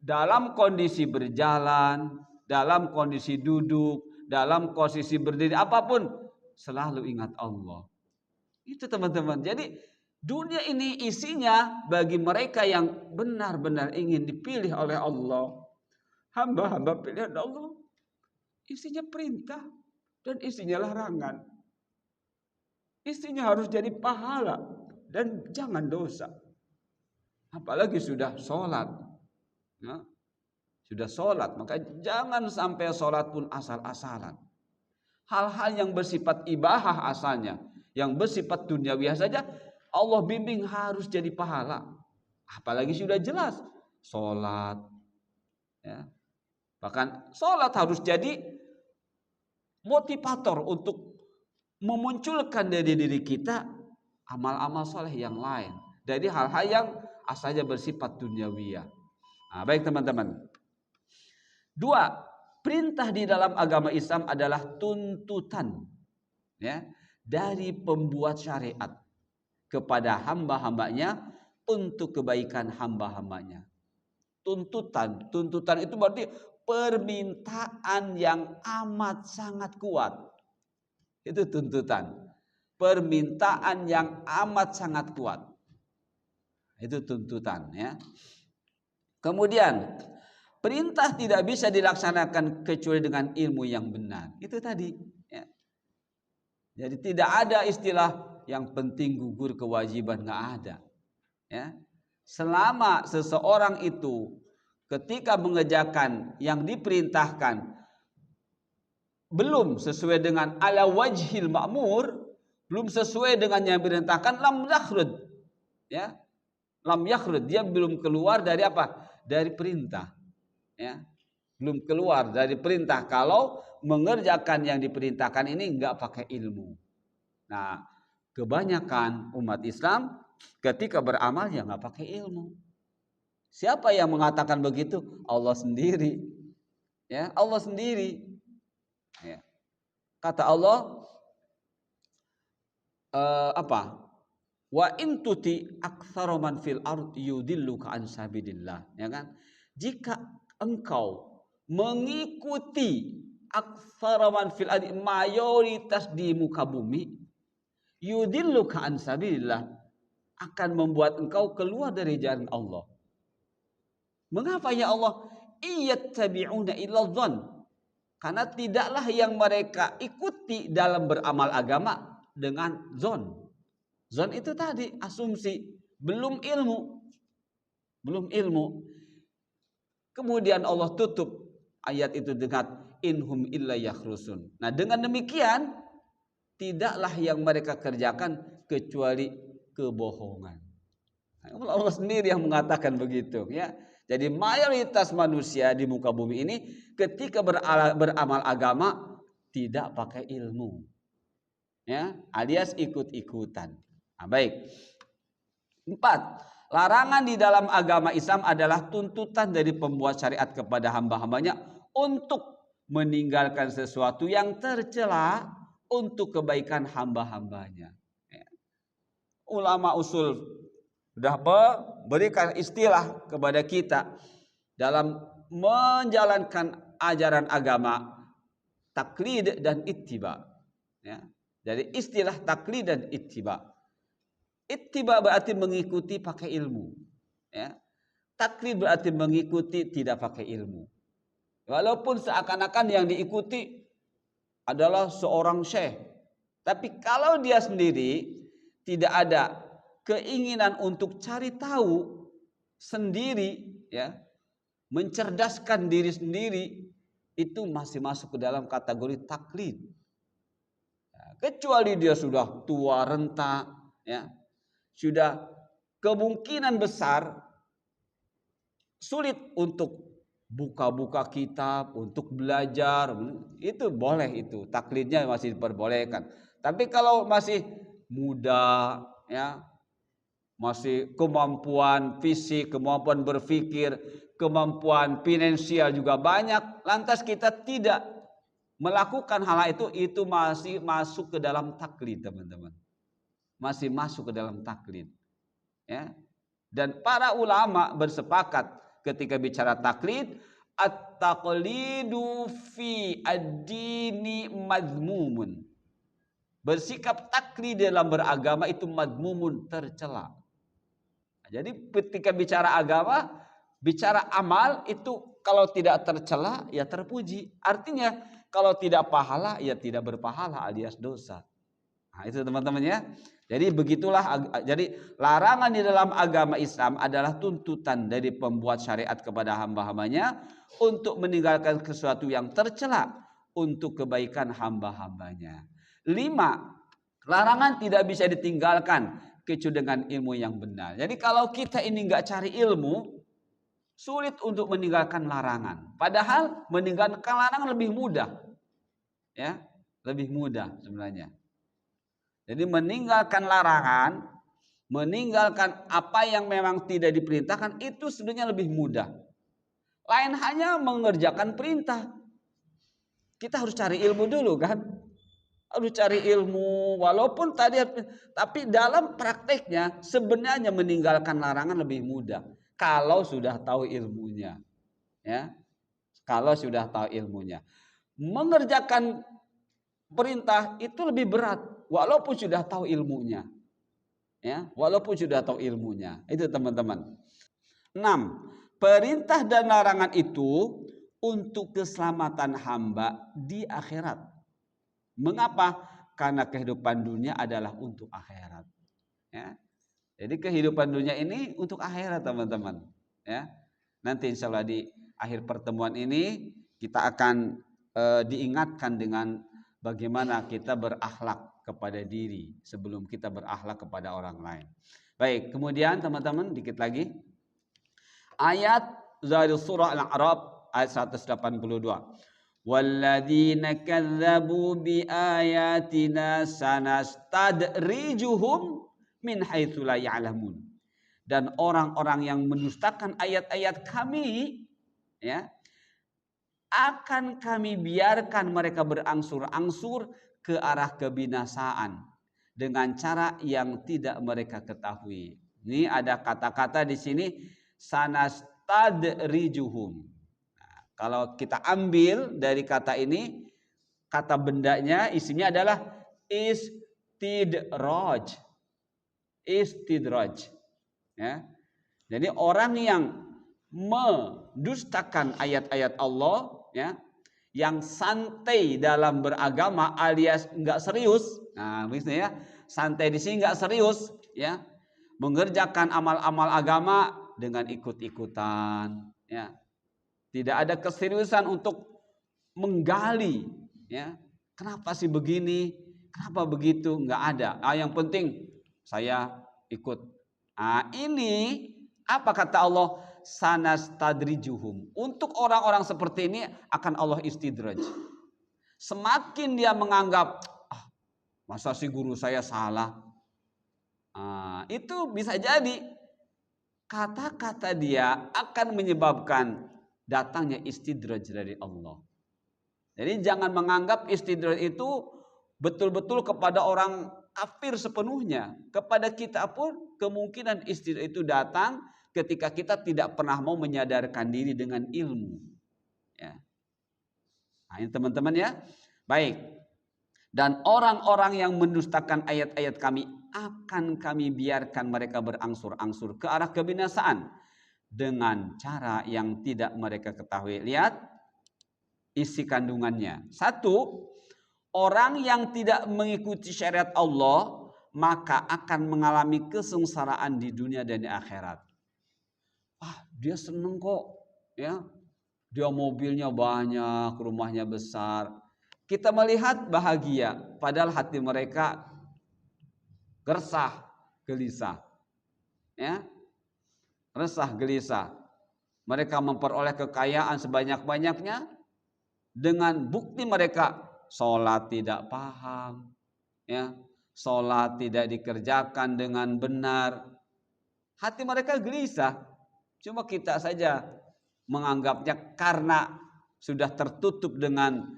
dalam kondisi berjalan, dalam kondisi duduk, dalam posisi berdiri, apapun selalu ingat Allah. Itu teman-teman. Jadi dunia ini isinya bagi mereka yang benar-benar ingin dipilih oleh Allah. Hamba-hamba pilihan Allah, isinya perintah dan isinya larangan. Isinya harus jadi pahala dan jangan dosa. Apalagi sudah sholat. Ya, sudah sholat, maka jangan sampai sholat pun asal-asalan. Hal-hal yang bersifat ibahah asalnya, yang bersifat duniawi saja, Allah bimbing harus jadi pahala. Apalagi sudah jelas sholat. Ya. Bahkan sholat harus jadi motivator untuk memunculkan dari diri kita amal-amal soleh yang lain. Dari hal-hal yang asalnya bersifat duniawiyah. Nah, baik teman-teman. 2, perintah di dalam agama Islam adalah tuntutan, ya, dari pembuat syariat kepada hamba-hambanya untuk kebaikan hamba-hambanya. Tuntutan itu berarti permintaan yang amat sangat kuat. Itu tuntutan. Permintaan yang amat sangat kuat. Itu tuntutan, ya. Kemudian, perintah tidak bisa dilaksanakan kecuali dengan ilmu yang benar. Itu tadi, ya. Jadi tidak ada istilah yang penting gugur kewajiban, nggak ada. Ya. Selama seseorang itu ketika mengerjakan yang diperintahkan belum sesuai dengan ala wajhil ma'mur, belum sesuai dengan yang diperintahkan, lam yakhrud. Ya. Lam yakhrud, dia belum keluar dari apa? Dari perintah. Ya. Belum keluar dari perintah kalau mengerjakan yang diperintahkan ini enggak pakai ilmu. Nah, kebanyakan umat Islam ketika beramal ya enggak pakai ilmu. Siapa yang mengatakan begitu? Allah sendiri. Ya, Allah sendiri. Ya. Kata Allah apa? Wa in tuti aktsara man fil ardi yudilluka an sabilillah, ya kan? Jika engkau mengikuti aktsara man fil ardi, mayoritas di muka bumi, yudilluka an sabilillah, akan membuat engkau keluar dari jalan Allah. Mengapa ya Allah? Iyattabi'una illa dzann. Karena tidaklah yang mereka ikuti dalam beramal agama dengan zon. Zon itu tadi asumsi, belum ilmu. Belum ilmu. Kemudian Allah tutup ayat itu dengan inhum illa yakhrusun. Nah, dengan demikian tidaklah yang mereka kerjakan kecuali kebohongan. Allah sendiri yang mengatakan begitu, ya. Jadi mayoritas manusia di muka bumi ini ketika beramal agama tidak pakai ilmu, ya, alias ikut-ikutan. Nah, baik. 4, larangan di dalam agama Islam adalah tuntutan dari pembuat syariat kepada hamba-hambanya untuk meninggalkan sesuatu yang tercela untuk kebaikan hamba-hambanya. ulama usul sudah memberikan istilah kepada kita dalam menjalankan ajaran agama, taklid dan ittiba. Ya. Jadi istilah taklid dan ittiba. Ittiba berarti mengikuti pakai ilmu. Ya. Taklid berarti mengikuti tidak pakai ilmu. Walaupun seakan-akan yang diikuti adalah seorang syekh. Tapi kalau dia sendiri tidak ada keinginan untuk cari tahu sendiri, ya, mencerdaskan diri sendiri, itu masih masuk ke dalam kategori taklid. Ya, kecuali dia sudah tua renta, ya, sudah kemungkinan besar sulit untuk buka-buka kitab, untuk belajar, itu boleh, itu taklidnya masih diperbolehkan. Tapi kalau masih muda, ya, masih kemampuan fisik, kemampuan berpikir, kemampuan finansial juga banyak, lantas kita tidak melakukan hal itu masih masuk ke dalam taklid, teman-teman. Masih masuk ke dalam taklid. Ya. Dan para ulama bersepakat ketika bicara taklid, at-taqlidu fi ad-dini madmumun. Bersikap taklid dalam beragama itu madmumun, tercela. Jadi ketika bicara agama, bicara amal itu kalau tidak tercela ya terpuji. Artinya kalau tidak pahala ya tidak berpahala alias dosa. Nah, itu teman-teman ya. Jadi begitulah. Jadi larangan di dalam agama Islam adalah tuntutan dari pembuat syariat kepada hamba-hambanya untuk meninggalkan sesuatu yang tercela untuk kebaikan hamba-hambanya. 5. Larangan tidak bisa ditinggalkan kecuali dengan ilmu yang benar. Jadi kalau kita ini nggak cari ilmu, sulit untuk meninggalkan larangan. Padahal meninggalkan larangan lebih mudah. Ya, lebih mudah sebenarnya. Jadi meninggalkan larangan, meninggalkan apa yang memang tidak diperintahkan itu sebenarnya lebih mudah. Lain hanya mengerjakan perintah. Kita harus cari ilmu dulu kan? Harus cari ilmu walaupun tadi, tapi dalam prakteknya sebenarnya meninggalkan larangan lebih mudah kalau sudah tahu ilmunya. Ya. Kalau sudah tahu ilmunya. Mengerjakan perintah itu lebih berat walaupun sudah tahu ilmunya. Ya, walaupun sudah tahu ilmunya. Itu teman-teman. 6. Perintah dan larangan itu untuk keselamatan hamba di akhirat. Mengapa? Karena kehidupan dunia adalah untuk akhirat. Ya. Jadi kehidupan dunia ini untuk akhirat, teman-teman. Ya. Nanti insya Allah di akhir pertemuan ini kita akan diingatkan dengan bagaimana kita berakhlak kepada diri sebelum kita berakhlak kepada orang lain. Baik, kemudian teman-teman dikit lagi. Ayat dari surah Al-A'raf ayat 182. Walladzina kadzabu biayatina sanastadrijuhum min haitsu la ya'lamun. Dan orang-orang yang mendustakan ayat-ayat kami, ya, akan kami biarkan mereka berangsur-angsur ke arah kebinasaan dengan cara yang tidak mereka ketahui. Ini ada kata-kata di sini sanastadrijuhum. Kalau kita ambil dari kata ini, kata bendanya isinya adalah istidraj. Istidraj. Ya. Jadi orang yang mendustakan ayat-ayat Allah, ya, yang santai dalam beragama alias enggak serius. Nah, misalnya ya, santai di sini enggak serius, ya. Mengerjakan amal-amal agama dengan ikut-ikutan, ya. Tidak ada keseriusan untuk menggali, ya. Kenapa sih begini? Kenapa begitu? Enggak ada. Yang penting saya ikut. Ini apa kata Allah? Sanastadrijuhum. Untuk orang-orang seperti ini akan Allah istidraj. Semakin dia menganggap, masa sih guru saya salah? Itu bisa jadi kata-kata dia akan menyebabkan datangnya istidraj dari Allah. Jadi jangan menganggap istidraj itu betul-betul kepada orang kafir sepenuhnya. Kepada kita pun kemungkinan istidraj itu datang ketika kita tidak pernah mau menyadarkan diri dengan ilmu. Ya. Nah, ini teman-teman ya. Baik. Dan orang-orang yang mendustakan ayat-ayat kami akan kami biarkan mereka berangsur-angsur ke arah kebinasaan dengan cara yang tidak mereka ketahui. Lihat isi kandungannya. Satu, orang yang tidak mengikuti syariat Allah maka akan mengalami kesengsaraan di dunia dan di akhirat. Dia seneng kok, ya. Dia mobilnya banyak, rumahnya besar. Kita melihat bahagia, padahal hati mereka resah, gelisah. Ya. Resah, gelisah. Mereka memperoleh kekayaan sebanyak-banyaknya dengan bukti mereka sholat tidak paham, ya, sholat tidak dikerjakan dengan benar. Hati mereka gelisah. Cuma kita saja menganggapnya karena sudah tertutup dengan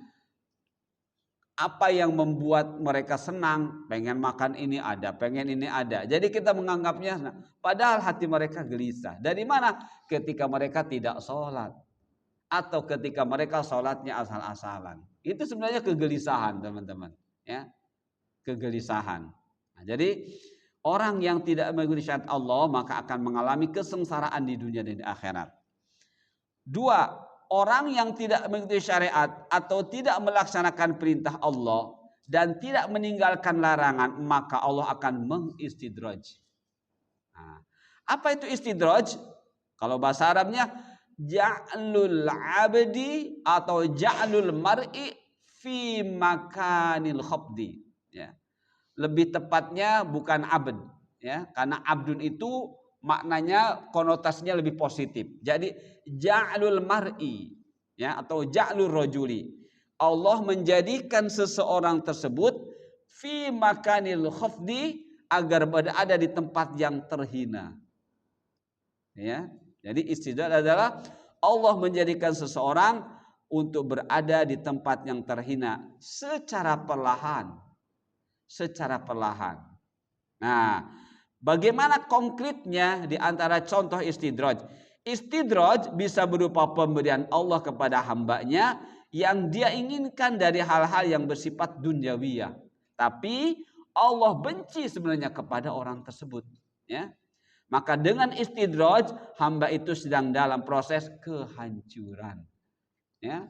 apa yang membuat mereka senang, pengen makan ini ada, pengen ini ada. Jadi kita menganggapnya, padahal hati mereka gelisah. Dari mana? Ketika mereka tidak sholat. Atau ketika mereka sholatnya asal-asalan. Itu sebenarnya kegelisahan teman-teman. Ya, kegelisahan. Nah, jadi orang yang tidak mengikuti syariat Allah maka akan mengalami kesengsaraan di dunia dan di akhirat. Dua, orang yang tidak mengikuti syariat atau tidak melaksanakan perintah Allah dan tidak meninggalkan larangan, maka Allah akan mengistidraj. Nah, apa itu istidraj? Kalau bahasa Arabnya ja'lul abdi atau ja'lul mar'i fi makanil khafdi. Ya. Lebih tepatnya bukan abd, ya, karena abdun itu maknanya konotasinya lebih positif. Jadi ja'lul mar'i, ya, atau ja'lul rajuli. Allah menjadikan seseorang tersebut fi makanil khafdi agar berada di tempat yang terhina. Ya. Jadi istidraj adalah Allah menjadikan seseorang untuk berada di tempat yang terhina secara perlahan. Secara perlahan. Nah, bagaimana konkretnya di antara contoh istidraj? Istidraj bisa berupa pemberian Allah kepada hambanya yang dia inginkan dari hal-hal yang bersifat duniawiyah. Tapi Allah benci sebenarnya kepada orang tersebut. Ya. Maka dengan istidraj hamba itu sedang dalam proses kehancuran. Ya.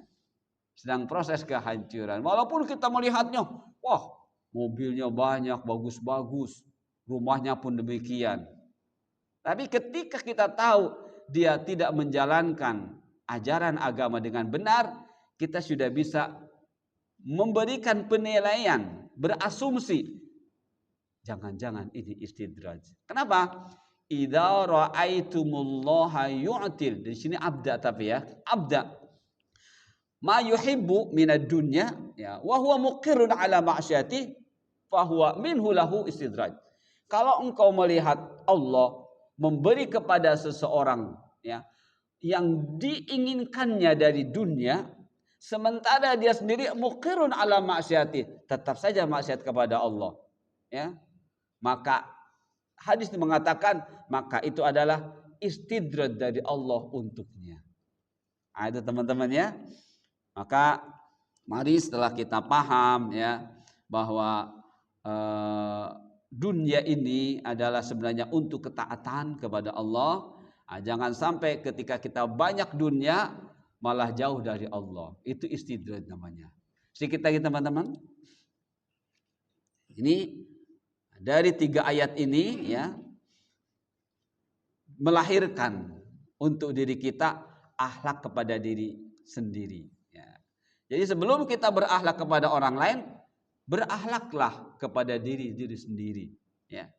Sedang proses kehancuran. Walaupun kita melihatnya, wah, mobilnya banyak, bagus-bagus. Rumahnya pun demikian. Tapi ketika kita tahu dia tidak menjalankan ajaran agama dengan benar, kita sudah bisa memberikan penilaian, berasumsi. Jangan-jangan ini istidraj. Kenapa? Idza ra'aitumullaha yu'til. Di sini abda tapi ya, abda. Ma yuhibbu minad dunya, ya, wa huwa muqirrun ala ma'syati fahuwa minhu lahu istidraj. Kalau engkau melihat Allah memberi kepada seseorang, ya, yang diinginkannya dari dunia, sementara dia sendiri muqirrun ala ma'syati, tetap saja maksiat kepada Allah, ya, maka hadis mengatakan maka itu adalah istidraj dari Allah untuknya. Nah, itu teman-teman ya. Maka mari setelah kita paham ya bahwa dunia ini adalah sebenarnya untuk ketaatan kepada Allah. Nah, jangan sampai ketika kita banyak dunia malah jauh dari Allah. Itu istidraj namanya. Sedikit lagi teman-teman. Ini dari 3 ayat ini ya melahirkan untuk diri kita akhlak kepada diri sendiri. Ya. Jadi sebelum kita berakhlak kepada orang lain, berakhlaklah kepada diri sendiri. Ya.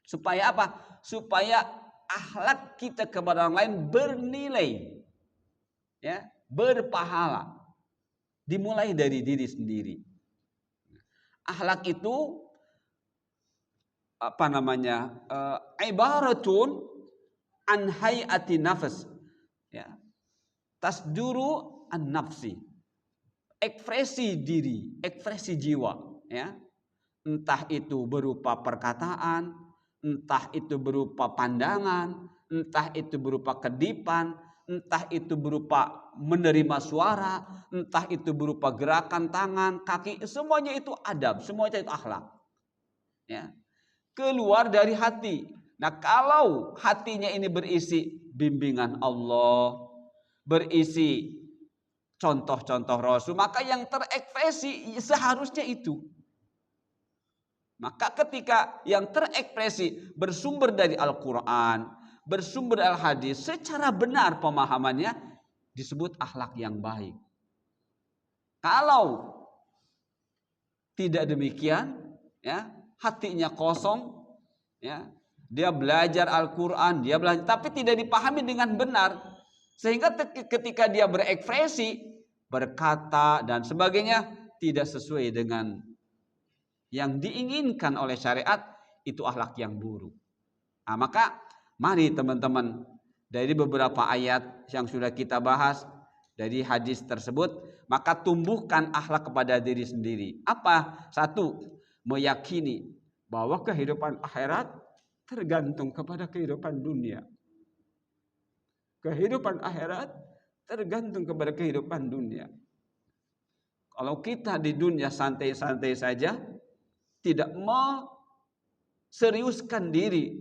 Supaya apa? Supaya akhlak kita kepada orang lain bernilai, ya, berpahala. Dimulai dari diri sendiri. Akhlak itu apa namanya? Ibaratun an hayati nafs, ya, tasduru an nafsi, ekspresi diri, ekspresi jiwa, ya, entah itu berupa perkataan, entah itu berupa pandangan, entah itu berupa kedipan, entah itu berupa menerima suara, entah itu berupa gerakan tangan, kaki, semuanya itu adab, semuanya itu akhlak. Ya. Keluar dari hati. Nah, kalau hatinya ini berisi bimbingan Allah, berisi contoh-contoh Rasul, maka yang terekspresi seharusnya itu. Maka ketika yang terekspresi bersumber dari Al-Quran, bersumber dari Al-Hadis, secara benar pemahamannya disebut akhlak yang baik. Kalau tidak demikian, ya, hatinya kosong, ya, dia belajar Al-Quran, dia belajar, tapi tidak dipahami dengan benar, sehingga ketika dia berekspresi, berkata dan sebagainya tidak sesuai dengan yang diinginkan oleh syariat, itu akhlak yang buruk. Nah, maka mari teman-teman, dari beberapa ayat yang sudah kita bahas, dari hadis tersebut, maka tumbuhkan akhlak kepada diri sendiri. Apa? Satu, meyakini bahwa kehidupan akhirat tergantung kepada kehidupan dunia. Kehidupan akhirat tergantung kepada kehidupan dunia. Kalau kita di dunia santai-santai saja, tidak mau seriuskan diri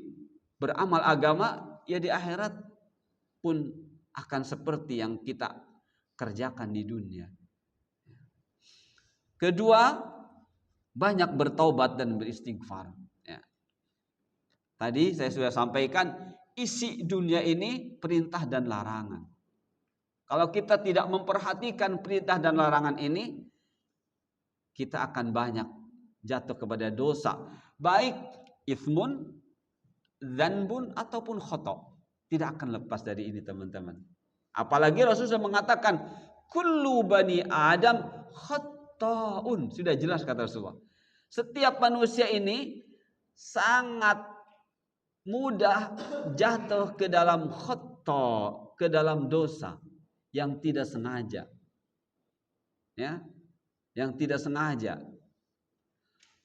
beramal agama, ya di akhirat pun akan seperti yang kita kerjakan di dunia. Kedua, banyak bertaubat dan beristighfar. Ya. Tadi saya sudah sampaikan, isi dunia ini perintah dan larangan. Kalau kita tidak memperhatikan perintah dan larangan ini, kita akan banyak jatuh kepada dosa, baik ithmun, dzanbun ataupun khata'. Tidak akan lepas dari ini teman-teman. Apalagi Rasulullah mengatakan kullu bani Adam khata'un. Sudah jelas kata Rasulullah. Setiap manusia ini sangat mudah jatuh ke dalam khata', ke dalam dosa yang tidak sengaja. Ya, yang tidak sengaja.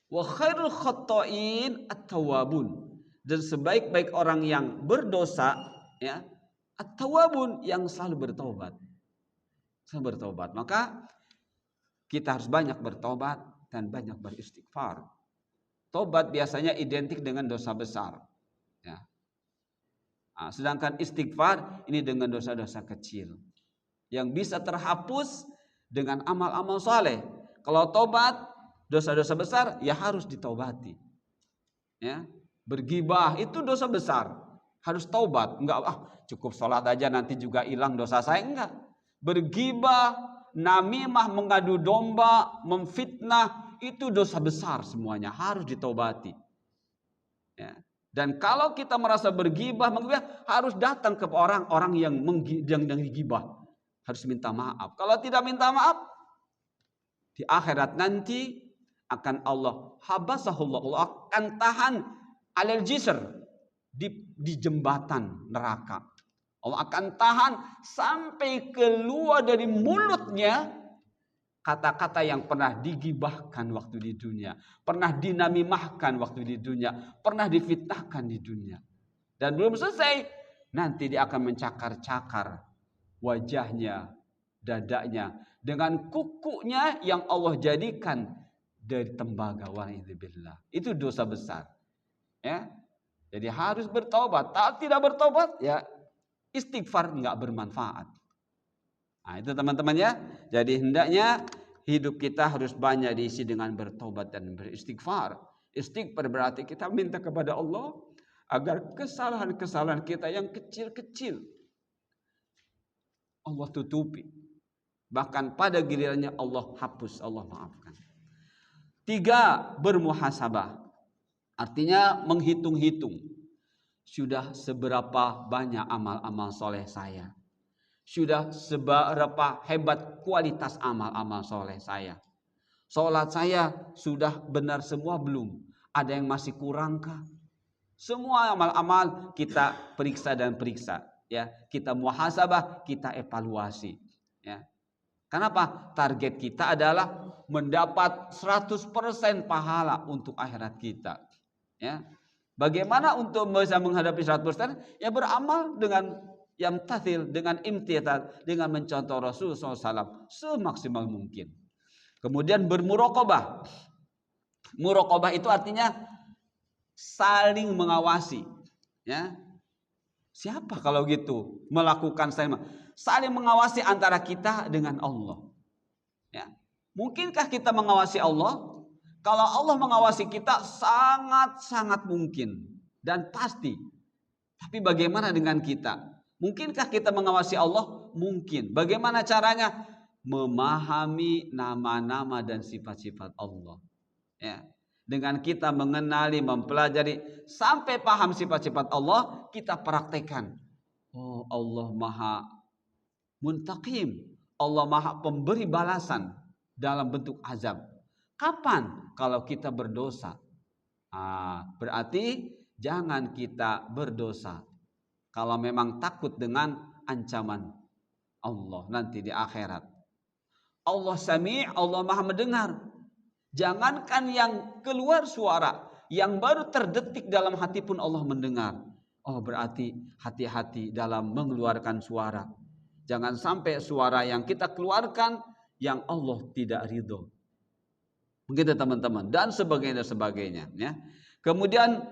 Wa khairul khata'in at-tawwabun. Dan sebaik-baik orang yang berdosa, ya, at-tawwabun, yang selalu bertobat. Selalu bertobat. Maka kita harus banyak bertobat dan banyak beristighfar. Tobat biasanya identik dengan dosa besar, ya. Nah, sedangkan istighfar ini dengan dosa-dosa kecil yang bisa terhapus dengan amal-amal saleh. Kalau tobat dosa-dosa besar, ya harus ditobati. Ya, bergibah itu dosa besar, harus taubat. Enggak, cukup sholat aja nanti juga hilang dosa saya. Enggak. Bergibah, namimah, mengadu domba, memfitnah, itu dosa besar semuanya, harus ditobati. Ya. Dan kalau kita merasa bergibah, harus datang ke orang-orang yang digibah, harus minta maaf. Kalau tidak minta maaf, di akhirat nanti akan Allah habasahullah, Allah akan tahan alal jisr, di jembatan neraka. Allah akan tahan sampai keluar dari mulutnya kata-kata yang pernah digibahkan waktu di dunia, pernah dinamimahkan waktu di dunia, pernah difitnahkan di dunia. Dan belum selesai, nanti dia akan mencakar-cakar wajahnya, dadanya, dengan kukunya yang Allah jadikan dari tembaga. Wa'idzubillah. Itu dosa besar. Ya. Jadi harus bertobat. Kalau tidak bertobat, ya istighfar nggak bermanfaat. Nah, itu teman-teman ya. Jadi hendaknya hidup kita harus banyak diisi dengan bertobat dan beristighfar. Istighfar berarti kita minta kepada Allah agar kesalahan-kesalahan kita yang kecil-kecil Allah tutupi. Bahkan pada gilirannya Allah hapus, Allah maafkan. 3, bermuhasabah. Artinya menghitung-hitung. Sudah seberapa banyak amal-amal soleh saya. Sudah seberapa hebat kualitas amal-amal soleh saya. Sholat saya sudah benar semua belum? Ada yang masih kurangkah? Semua amal-amal kita periksa dan periksa. Ya, kita muhasabah, kita evaluasi. Ya. Kenapa? Target kita adalah mendapat 100% pahala untuk akhirat kita. Ya. Bagaimana untuk bisa menghadapi 100%? Ya beramal dengan yamtathil, dengan imtithal, dengan mencontoh Rasulullah SAW semaksimal mungkin. Kemudian bermuraqabah. Muraqabah itu artinya saling mengawasi. Ya. Siapa kalau gitu melakukan saling mengawasi antara kita dengan Allah. Ya. Mungkinkah kita mengawasi Allah? Kalau Allah mengawasi kita sangat-sangat mungkin dan pasti. Tapi bagaimana dengan kita? Mungkinkah kita mengawasi Allah? Mungkin. Bagaimana caranya? Memahami nama-nama dan sifat-sifat Allah. Ya. Dengan kita mengenali, mempelajari sampai paham sifat-sifat Allah, kita praktekkan. Oh, Allah Maha Muntaqim. Allah Maha pemberi balasan dalam bentuk azab. Kapan? Kalau kita berdosa. Berarti jangan kita berdosa. Kalau memang takut dengan ancaman Allah nanti di akhirat. Allah Sami', Allah Maha mendengar. Jangankan yang keluar suara, yang baru terdetik dalam hati pun Allah mendengar. Oh, berarti hati-hati dalam mengeluarkan suara. Jangan sampai suara yang kita keluarkan yang Allah tidak ridho. Begitu teman-teman, dan sebagainya ya. Kemudian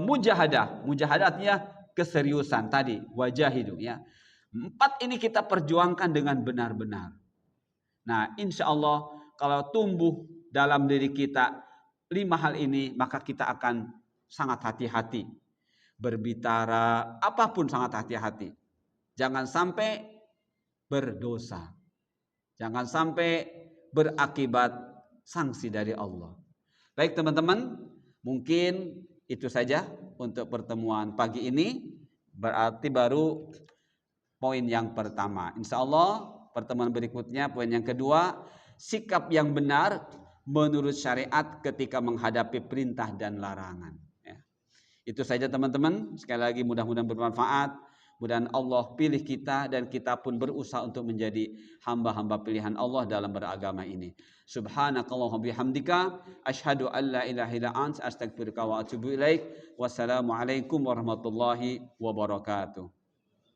mujahadah artinya keseriusan tadi, wajahidu ya. 4 ini kita perjuangkan dengan benar-benar. Nah, insya Allah kalau tumbuh dalam diri kita 5 hal ini, maka kita akan sangat hati-hati berbicara apapun, sangat hati-hati. Jangan sampai berdosa, jangan sampai berakibat sanksi dari Allah. Baik teman-teman, mungkin itu saja untuk pertemuan pagi ini. Berarti baru poin yang pertama. Insya Allah pertemuan berikutnya poin yang kedua, sikap yang benar menurut syariat ketika menghadapi perintah dan larangan. Ya. Itu saja teman-teman. Sekali lagi mudah-mudahan bermanfaat. Mudah-mudahan Allah pilih kita dan kita pun berusaha untuk menjadi hamba-hamba pilihan Allah dalam beragama ini. Subhanakallahumma bihamdika asyhadu an la ilaha illa anta astaghfiruka wa atubu ilaik. Wassalamualaikum warahmatullahi wabarakatuh.